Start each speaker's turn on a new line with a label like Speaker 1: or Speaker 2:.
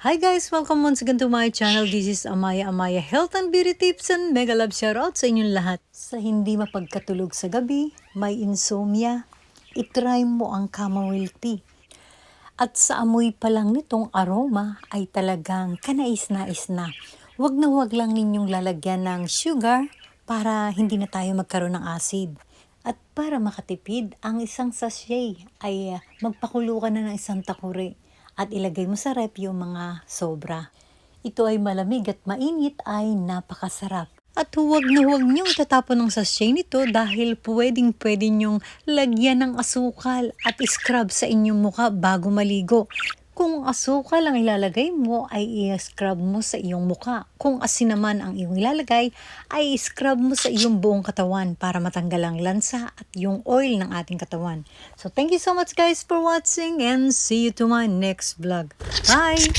Speaker 1: Hi guys! Welcome once again to my channel. This is Amaya Health and Beauty Tips and mega love shoutout sa inyong lahat. Sa hindi mapagkatulog sa gabi, may insomnia, itry mo ang chamomile tea. At sa amoy pa lang nitong aroma ay talagang kanais-nais na. Huwag na huwag lang ninyong lalagyan ng sugar para hindi na tayo magkaroon ng acid. At para makatipid, ang isang sachet ay magpakulo ka na ng isang takuri at ilagay mo sa rep yung mga sobra. Ito ay malamig at mainit ay napakasarap. At huwag na huwag niyong tatapon ng sachet nito dahil pwedeng-pwede niyong lagyan ng asukal at scrub sa inyong mukha bago maligo. Kung asukal ang ilalagay mo ay i-scrub mo sa iyong mukha. Kung asin naman ang iyong ilalagay ay i-scrub mo sa iyong buong katawan para matanggal ang lansa at yung oil ng ating katawan. So thank you so much guys for watching and see you to my next vlog. Bye!